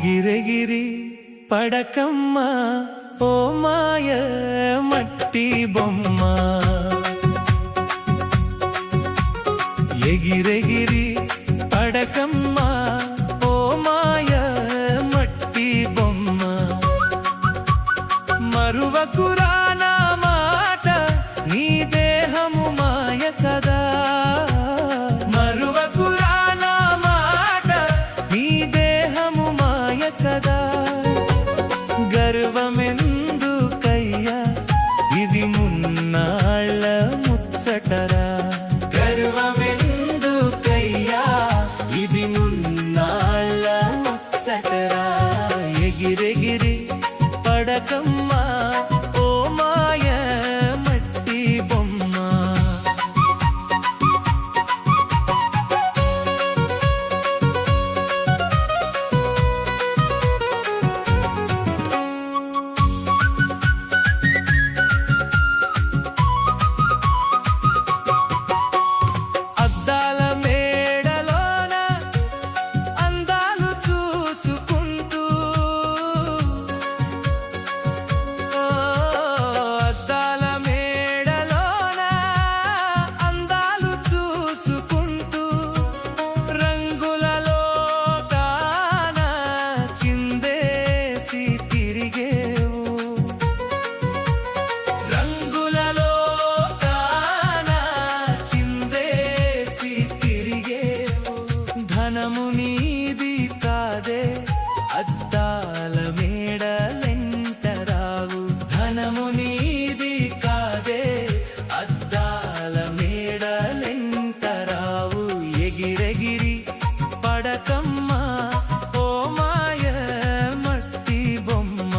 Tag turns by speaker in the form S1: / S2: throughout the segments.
S1: ఎగిరెగిరి పడకమ్మ ఓ మాయ మట్టి బొమ్మ ఎగిరెగిరి పడకమ్మ ఓ మాయ మట్టి బొమ్మ మరువకురా నా మాట నీ దేహము మాయ కదా మరువకురా నా మాట నీ దేహము మాయ కదా గర్వమెందుకయ్యా ఇది మున్నాళ్ళ ముచ్చటరా గర్వమెందుకయ్యా ఇది మున్నాళ్ళ ముచ్చటరా ఎగిరెగిరి పడకమ్మా ఓ మాయ మట్టి బొమ్మ ధనము నీది కాదే అద్దాల మేడలెంట రావు ధనము నీది కాదే అద్దాల మేడలెంట రావు ఎగిరెగిరి పడకమ్మ ఓ మాయ మట్టి బొమ్మ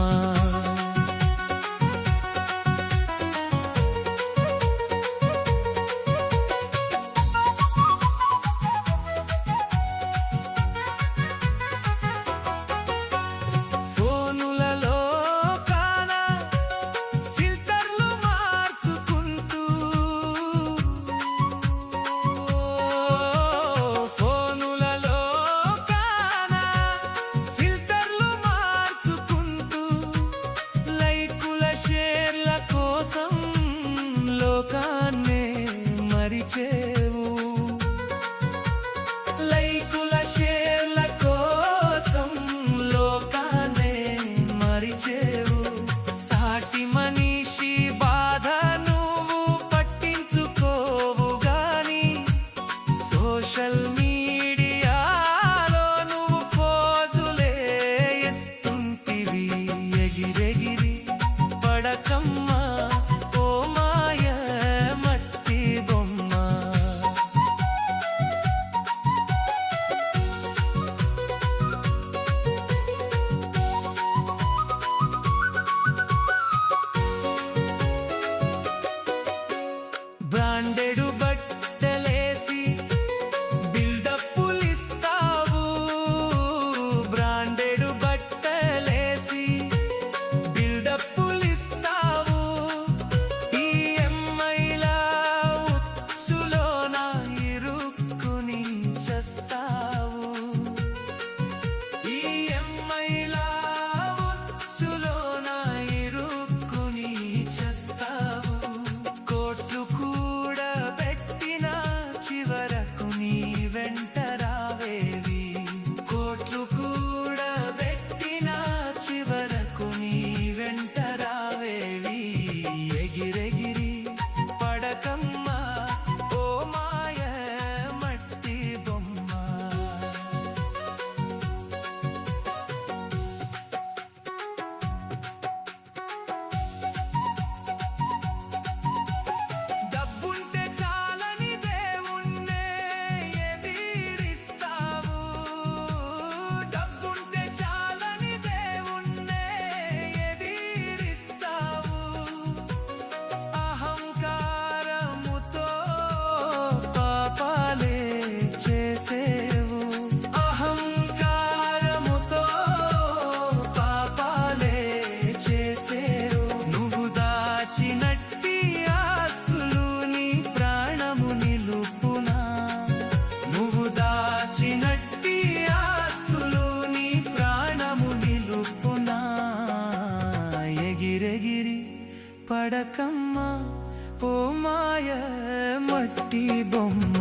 S1: పడకమ్మ ఓ మాయ మట్టి బొమ్మ.